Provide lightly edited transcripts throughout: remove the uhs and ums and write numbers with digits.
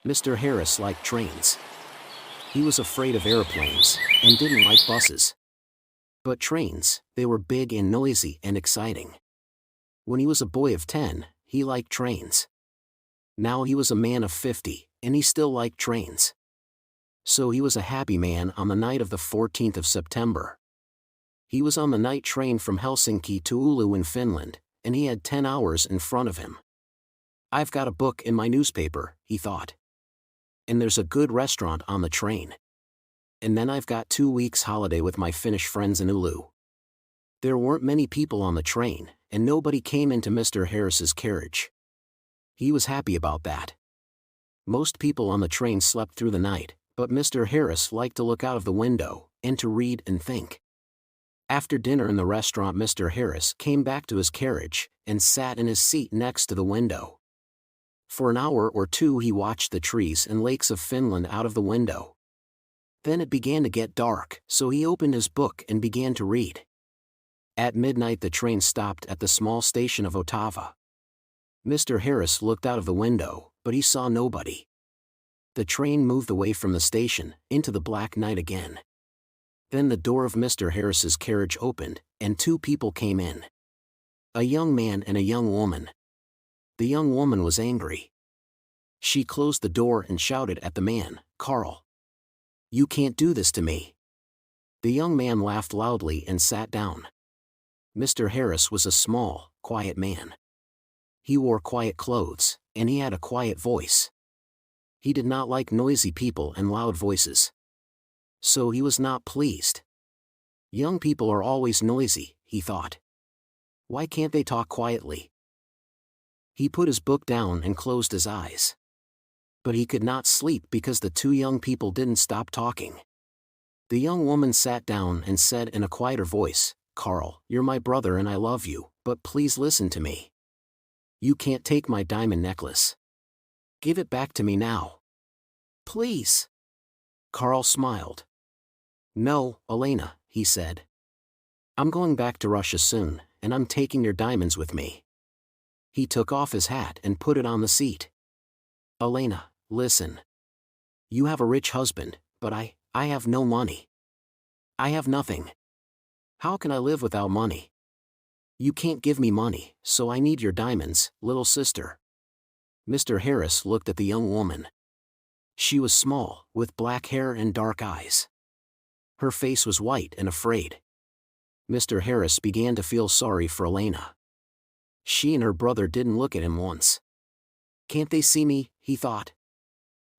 Mr. Harris liked trains. He was afraid of airplanes, and didn't like buses. But trains, they were big and noisy and exciting. When he was a boy of 10, he liked trains. Now he was a man of 50, and he still liked trains. So he was a happy man on the night of the 14th of September. He was on the night train from Helsinki to Oulu in Finland, and he had 10 hours in front of him. I've got a book in my newspaper, he thought. And there's a good restaurant on the train. And then I've got 2 weeks holiday with my Finnish friends in Oulu. There weren't many people on the train, and nobody came into Mr. Harris's carriage. He was happy about that. Most people on the train slept through the night, but Mr. Harris liked to look out of the window, and to read and think. After dinner in the restaurant, Mr. Harris came back to his carriage, and sat in his seat next to the window. For an hour or two he watched the trees and lakes of Finland out of the window. Then it began to get dark, so he opened his book and began to read. At midnight the train stopped at the small station of Otava. Mr. Harris looked out of the window, but he saw nobody. The train moved away from the station, into the black night again. Then the door of Mr. Harris's carriage opened, and 2 people came in. A young man and a young woman. The young woman was angry. She closed the door and shouted at the man, "Carl! You can't do this to me." The young man laughed loudly and sat down. Mr. Harris was a small, quiet man. He wore quiet clothes, and he had a quiet voice. He did not like noisy people and loud voices. So he was not pleased. Young people are always noisy, he thought. Why can't they talk quietly? He put his book down and closed his eyes. But he could not sleep because the 2 young people didn't stop talking. The young woman sat down and said in a quieter voice, "Carl, you're my brother and I love you, but please listen to me. You can't take my diamond necklace. Give it back to me now. Please." Carl smiled. "No, Elena," he said. "I'm going back to Russia soon, and I'm taking your diamonds with me." He took off his hat and put it on the seat. "Elena, listen. You have a rich husband, but I have no money. I have nothing. How can I live without money? You can't give me money, so I need your diamonds, little sister." Mr. Harris looked at the young woman. She was small, with black hair and dark eyes. Her face was white and afraid. Mr. Harris began to feel sorry for Elena. She and her brother didn't look at him once. "Can't they see me?" he thought.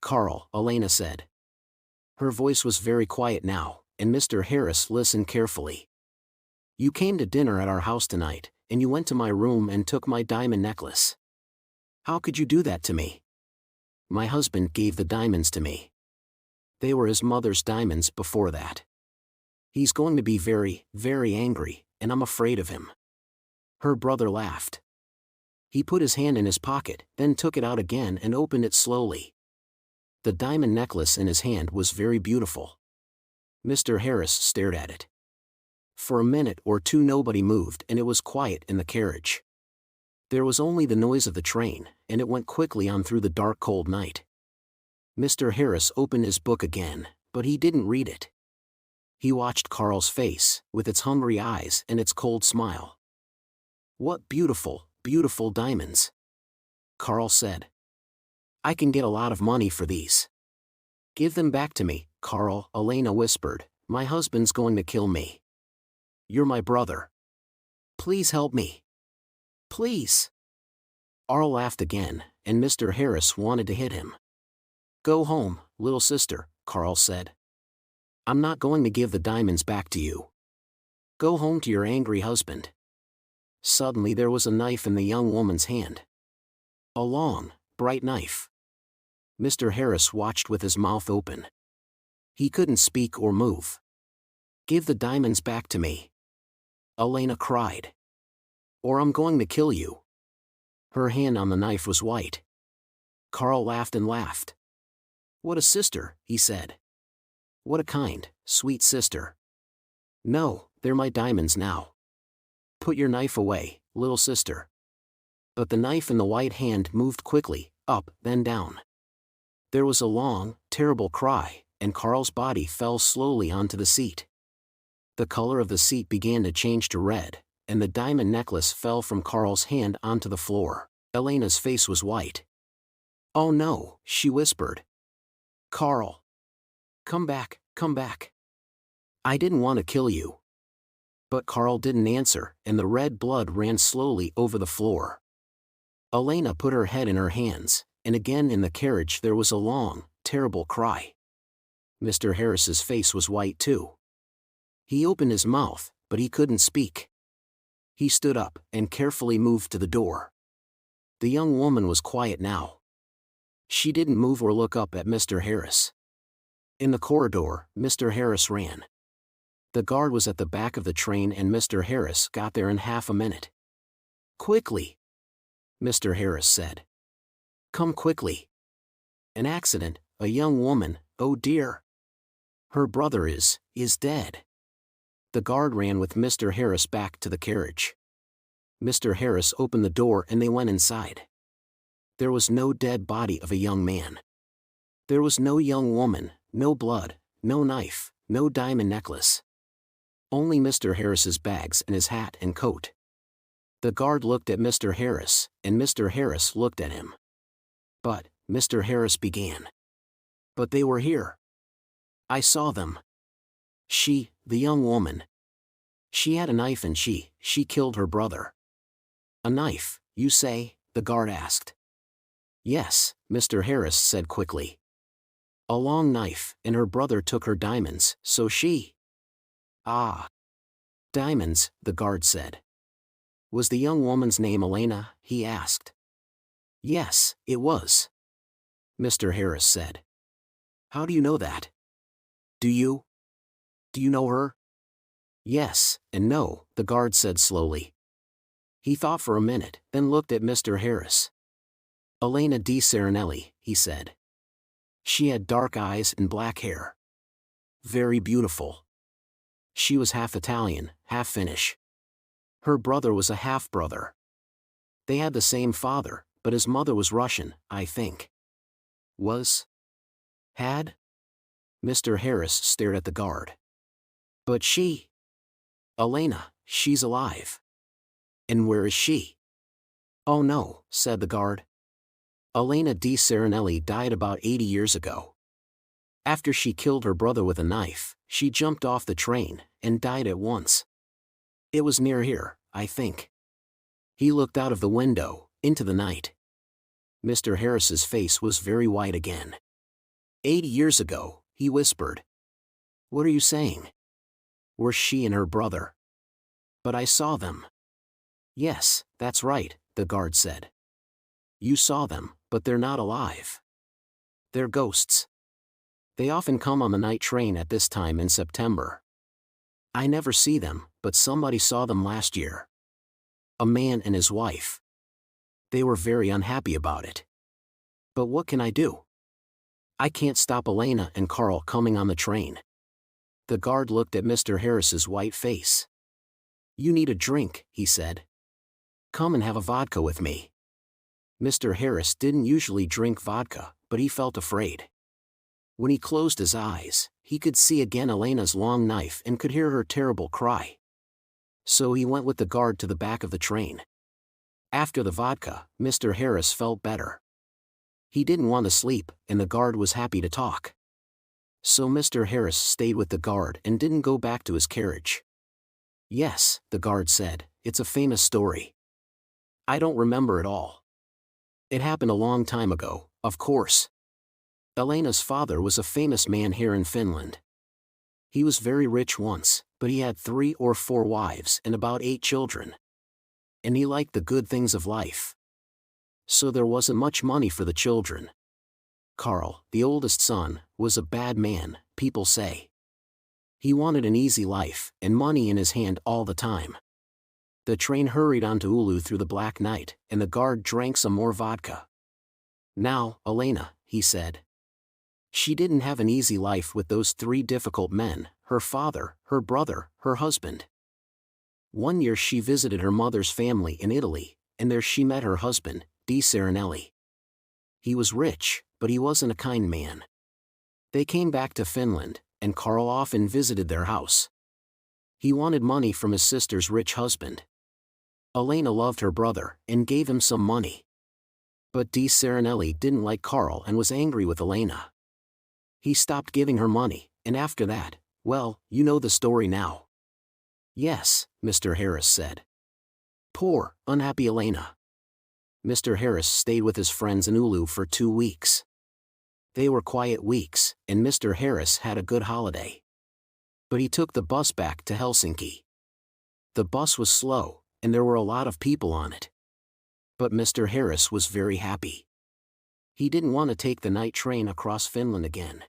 "Carl," Elena said. Her voice was very quiet now, and Mr. Harris listened carefully. "You came to dinner at our house tonight, and you went to my room and took my diamond necklace. How could you do that to me? My husband gave the diamonds to me. They were his mother's diamonds before that. He's going to be very, very angry, and I'm afraid of him." Her brother laughed. He put his hand in his pocket, then took it out again and opened it slowly. The diamond necklace in his hand was very beautiful. Mr. Harris stared at it. For a minute or two nobody moved and it was quiet in the carriage. There was only the noise of the train, and it went quickly on through the dark cold night. Mr. Harris opened his book again, but he didn't read it. He watched Carl's face, with its hungry eyes and its cold smile. "What beautiful, beautiful diamonds," Carl said. "I can get a lot of money for these." "Give them back to me, Carl," Elena whispered. "My husband's going to kill me. You're my brother. Please help me. Please." Carl laughed again, and Mr. Harris wanted to hit him. "Go home, little sister," Carl said. "I'm not going to give the diamonds back to you. Go home to your angry husband." Suddenly there was a knife in the young woman's hand. A long, bright knife. Mr. Harris watched with his mouth open. He couldn't speak or move. "Give the diamonds back to me," Elena cried. "Or I'm going to kill you." Her hand on the knife was white. Carl laughed and laughed. "What a sister," he said. "What a kind, sweet sister. No, they're my diamonds now. Put your knife away, little sister." But the knife in the white hand moved quickly, up, then down. There was a long, terrible cry, and Carl's body fell slowly onto the seat. The color of the seat began to change to red, and the diamond necklace fell from Carl's hand onto the floor. Elena's face was white. "Oh no," she whispered. "Carl. Come back, come back. I didn't want to kill you." But Carl didn't answer, and the red blood ran slowly over the floor. Elena put her head in her hands, and again in the carriage there was a long, terrible cry. Mr. Harris's face was white too. He opened his mouth, but he couldn't speak. He stood up and carefully moved to the door. The young woman was quiet now. She didn't move or look up at Mr. Harris. In the corridor, Mr. Harris ran. The guard was at the back of the train and Mr. Harris got there in half a minute. "Quickly," Mr. Harris said. "Come quickly. An accident, a young woman, oh dear. Her brother is dead." The guard ran with Mr. Harris back to the carriage. Mr. Harris opened the door and they went inside. There was no dead body of a young man. There was no young woman, no blood, no knife, no diamond necklace. Only Mr. Harris's bags and his hat and coat. The guard looked at Mr. Harris, and Mr. Harris looked at him. "But," Mr. Harris began. "But they were here. I saw them. The young woman. She had a knife and she killed her brother." "A knife, you say?" the guard asked. "Yes," Mr. Harris said quickly. "A long knife, and her brother took her diamonds, so she—" "Ah. Diamonds," the guard said. "Was the young woman's name Elena?" he asked. "Yes, it was," Mr. Harris said. "How do you know that? Do you know her?" "Yes, and no," the guard said slowly. He thought for a minute, then looked at Mr. Harris. "Elena di Serenelli," he said. "She had dark eyes and black hair. Very beautiful. She was half Italian, half Finnish. Her brother was a half-brother. They had the same father, but his mother was Russian, I think." Had? Mr. Harris stared at the guard. "But she— Elena, she's alive." "And where is she?" "Oh no," said the guard. "Elena di Serenelli died about 80 years ago. After she killed her brother with a knife, she jumped off the train and died at once. It was near here, I think." He looked out of the window, into the night. Mr. Harris's face was very white again. 80 years ago, he whispered. "What are you saying? Were she and her brother?" "But I saw them." "Yes, that's right," the guard said. "You saw them, but they're not alive. They're ghosts. They often come on the night train at this time in September. I never see them, but somebody saw them last year. A man and his wife. They were very unhappy about it. But what can I do? I can't stop Elena and Carl coming on the train." The guard looked at Mr. Harris's white face. "You need a drink," he said. "Come and have a vodka with me." Mr. Harris didn't usually drink vodka, but he felt afraid. When he closed his eyes, he could see again Elena's long knife and could hear her terrible cry. So he went with the guard to the back of the train. After the vodka, Mr. Harris felt better. He didn't want to sleep, and the guard was happy to talk. So Mr. Harris stayed with the guard and didn't go back to his carriage. "Yes," the guard said, "it's a famous story. I don't remember it all. It happened a long time ago, of course. Elena's father was a famous man here in Finland. He was very rich once, but he had 3 or 4 wives and about 8 children. And he liked the good things of life. So there wasn't much money for the children. Carl, the oldest son, was a bad man, people say. He wanted an easy life, and money in his hand all the time. The train hurried on to Oulu through the black night, and the guard drank some more vodka. "Now, Elena," he said. "She didn't have an easy life with those 3 difficult men, her father, her brother, her husband. One year she visited her mother's family in Italy, and there she met her husband, Di Serenelli. He was rich, but he wasn't a kind man. They came back to Finland, and Carl often visited their house. He wanted money from his sister's rich husband. Elena loved her brother and gave him some money. But Di Serenelli didn't like Carl and was angry with Elena. He stopped giving her money, and after that, well, you know the story now. Yes, Mr. Harris said. Poor, unhappy Elena. Mr. Harris stayed with his friends in Oulu for 2 weeks. They were quiet weeks, and Mr. Harris had a good holiday. But he took the bus back to Helsinki. The bus was slow, and there were a lot of people on it. But Mr. Harris was very happy. He didn't want to take the night train across Finland again.